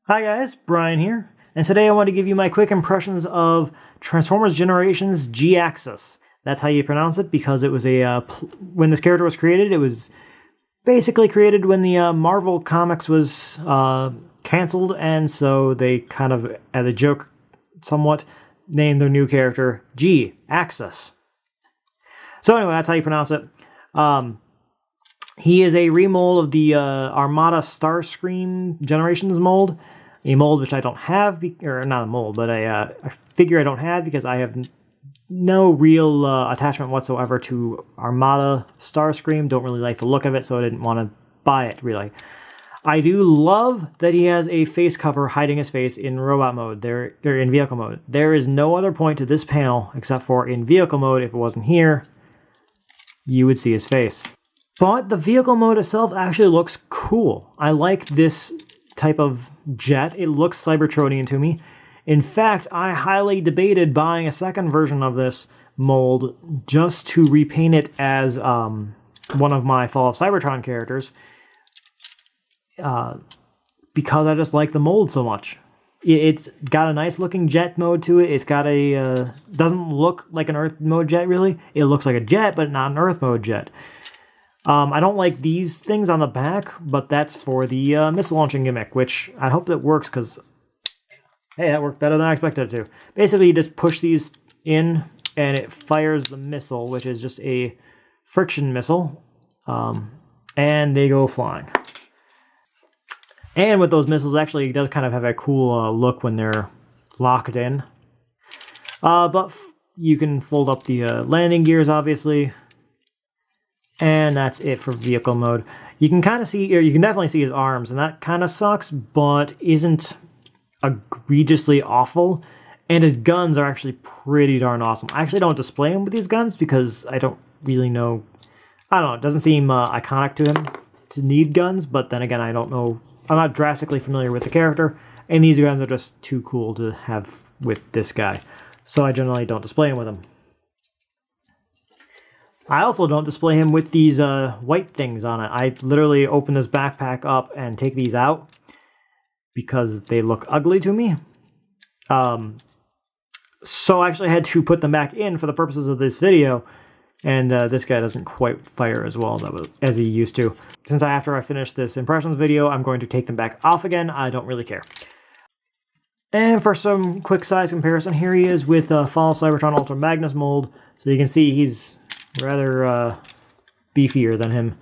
Hi guys, Brian here, and today I want to give you my quick impressions of Transformers Generations Jhiaxus. That's how you pronounce it because it was when this character was created, it was basically created when the Marvel Comics was canceled, and so they kind of, as a joke somewhat, named their new character Jhiaxus. So anyway, that's how you pronounce it. He is a remold of the Armada Starscream Generations mold. A mold which I don't have, or not a mold, but a figure I don't have because I have no real attachment whatsoever to Armada Starscream. Don't really like the look of it, so I didn't want to buy it, really. I do love that he has a face cover hiding his face in robot mode, or in vehicle mode. There is no other point to this panel except for in vehicle mode. If it wasn't here, you would see his face. But the vehicle mode itself actually looks cool. I like this type of jet. It looks Cybertronian to me. In fact, I highly debated buying a second version of this mold just to repaint it as one of my Fall of Cybertron characters because I just like the mold so much. It's got a nice looking jet mode to it. It's got a doesn't look like an Earth mode jet really. It looks like a jet, but not an Earth mode jet. I don't like these things on the back, but that's for the missile launching gimmick, which I hope that works because, hey, that worked better than I expected it to. Basically, you just push these in, and it fires the missile, which is just a friction missile, and they go flying. And with those missiles, actually, it does kind of have a cool look when they're locked in. But you can fold up the landing gears, obviously. And that's it for vehicle mode. You can kind of see, or you can definitely see his arms, and that kind of sucks, but isn't egregiously awful. And his guns are actually pretty darn awesome. I actually don't display him with these guns because I don't really know. I don't know, it doesn't seem iconic to him to need guns, but then again, I don't know. I'm not drastically familiar with the character, and these guns are just too cool to have with this guy. So I generally don't display him with him. I also don't display him with these white things on it. I literally open this backpack up and take these out because they look ugly to me. So I actually had to put them back in for the purposes of this video, and this guy doesn't quite fire as well as he used to. Since after I finish this impressions video, I'm going to take them back off again. I don't really care. And for some quick size comparison, here he is with Fall of Cybertron Ultra Magnus mold. So you can see he's rather beefier than him.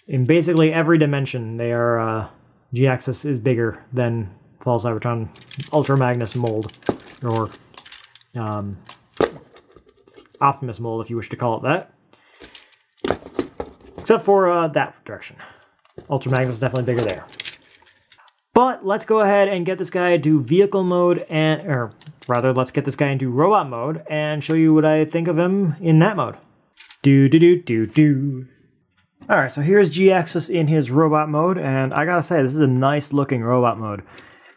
In basically every dimension, they are Jhiaxus is bigger than Fall of Cybertron Ultra Magnus mold, or Optimus mold, if you wish to call it that. Except for that direction. Ultra Magnus is definitely bigger there. But let's go ahead and get this guy into vehicle mode, or rather, let's get this guy into robot mode and show you what I think of him in that mode. Alright, so here's Jhiaxus in his robot mode, and I gotta say, this is a nice looking robot mode.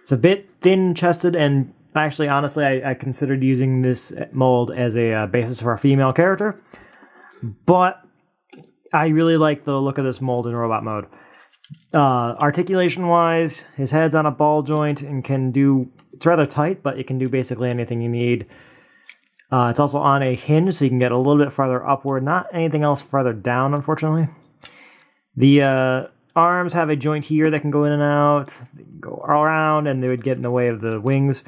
It's a bit thin-chested, and actually, honestly, I considered using this mold as a basis for a female character, but I really like the look of this mold in robot mode. Articulation-wise, his head's on a ball joint and can do, it's rather tight, but it can do basically anything you need. It's also on a hinge, so you can get a little bit farther upward. Not anything else farther down, unfortunately. The arms have a joint here that can go in and out. They can go around, and they would get in the way of the wings.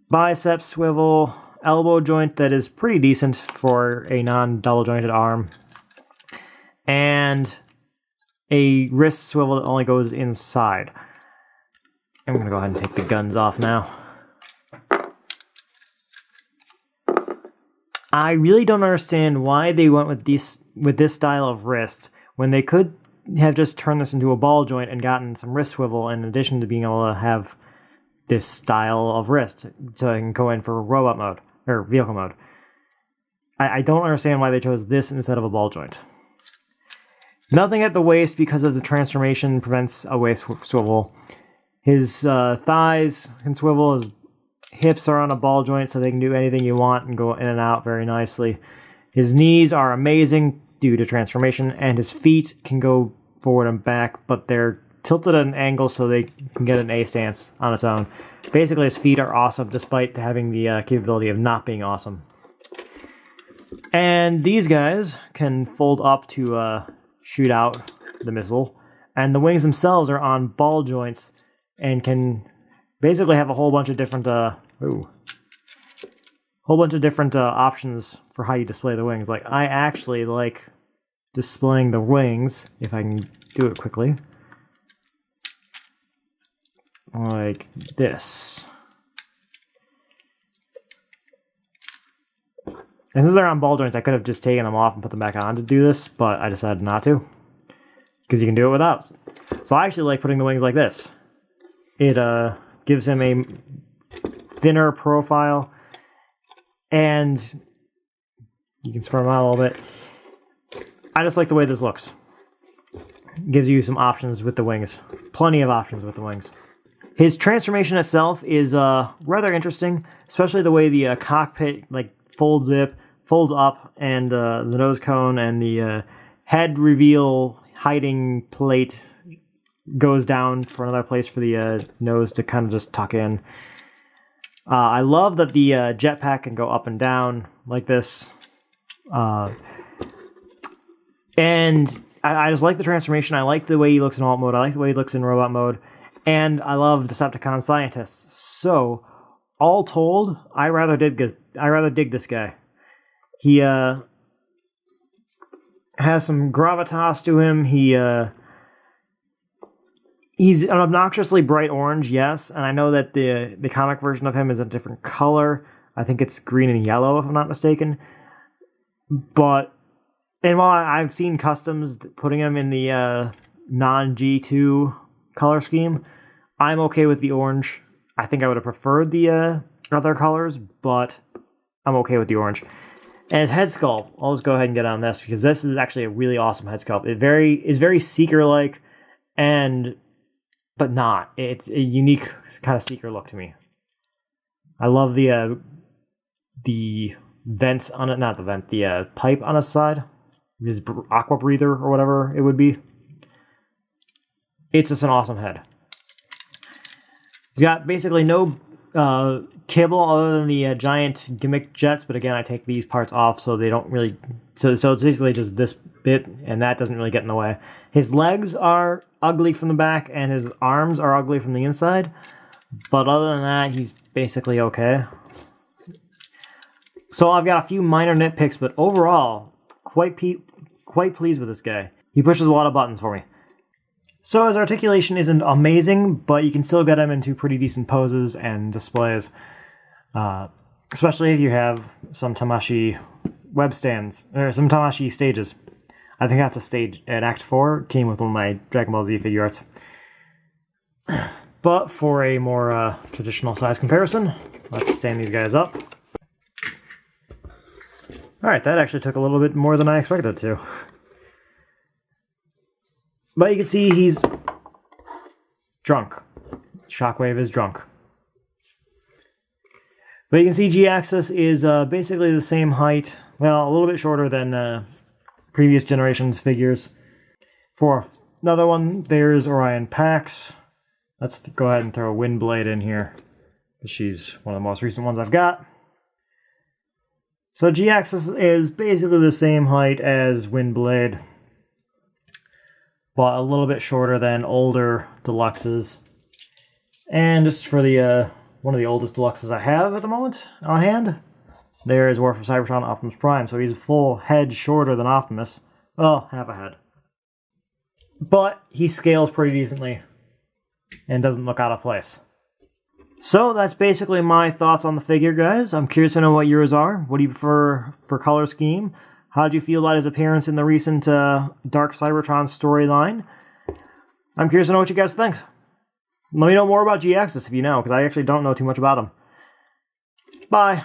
Bicep swivel, elbow joint that is pretty decent for a non-double jointed arm. And a wrist swivel that only goes inside. I'm going to go ahead and take the guns off now. I really don't understand why they went with this style of wrist when they could have just turned this into a ball joint and gotten some wrist swivel in addition to being able to have this style of wrist so I can go in for robot mode, or vehicle mode. I don't understand why they chose this instead of a ball joint. Nothing at the waist because of the transformation prevents a waist swivel. His thighs can swivel, his hips are on a ball joint so they can do anything you want and go in and out very nicely. His knees are amazing due to transformation, and his feet can go forward and back, but they're tilted at an angle so they can get an A stance on its own. Basically, his feet are awesome despite having the capability of not being awesome. And these guys can fold up to shoot out the missile. And the wings themselves are on ball joints and can basically have a whole bunch of different options for how you display the wings. Like, I actually like displaying the wings, if I can do it quickly, like this. And since they're on ball joints, I could have just taken them off and put them back on to do this, but I decided not to, because you can do it without. So I actually like putting the wings like this. It gives him a thinner profile, and you can spread them out a little bit. I just like the way this looks. It gives you some options with the wings. Plenty of options with the wings. His transformation itself is rather interesting, especially the way the cockpit folds up, and the nose cone and the head reveal hiding plate goes down for another place for the nose to kind of just tuck in. I love that the jetpack can go up and down like this. And I just like the transformation. I like the way he looks in alt mode. I like the way he looks in robot mode. And I love Decepticon scientists. So, all told, I rather dig this guy. He has some gravitas to him. He's an obnoxiously bright orange, yes, and I know that the comic version of him is a different color. I think it's green and yellow, if I'm not mistaken. And while I've seen customs putting him in the non-G2 color scheme, I'm okay with the orange. I think I would have preferred the other colors, but I'm okay with the orange. And his head sculpt, I'll just go ahead and get on this, because this is actually a really awesome head sculpt. It's very Seeker-like, but not. It's a unique kind of Seeker look to me. I love the vents on it, not the vent, the pipe on his side. His aqua breather or whatever it would be. It's just an awesome head. He's got basically no kibble other than the giant gimmick jets, but again, I take these parts off so they don't really... So it's basically just this bit, and that doesn't really get in the way. His legs are ugly from the back, and his arms are ugly from the inside, but other than that, he's basically okay. So I've got a few minor nitpicks, but overall, quite pleased with this guy. He pushes a lot of buttons for me. So his articulation isn't amazing, but you can still get him into pretty decent poses and displays. Especially if you have some Tamashii web stands, or some Tamashii stages. I think that's a stage at Act 4, came with one of my Dragon Ball Z figure arts. But for a more traditional size comparison, let's stand these guys up. Alright, that actually took a little bit more than I expected it to. But you can see he's drunk. Shockwave is drunk. But you can see Jhiaxus is basically the same height, well, a little bit shorter than previous generations figures. For another one, there's Orion Pax. Let's go ahead and throw Windblade in here. She's one of the most recent ones I've got. So Jhiaxus is basically the same height as Windblade, but a little bit shorter than older deluxes. And just for the one of the oldest deluxes I have at the moment on hand, there is War for Cybertron Optimus Prime. So he's a full head shorter than Optimus. Well, half a head. But he scales pretty decently and doesn't look out of place. So that's basically my thoughts on the figure, guys. I'm curious to know what yours are. What do you prefer for color scheme? How did you feel about his appearance in the recent Dark Cybertron storyline? I'm curious to know what you guys think. Let me know more about Jhiaxus if you know, because I actually don't know too much about him. Bye!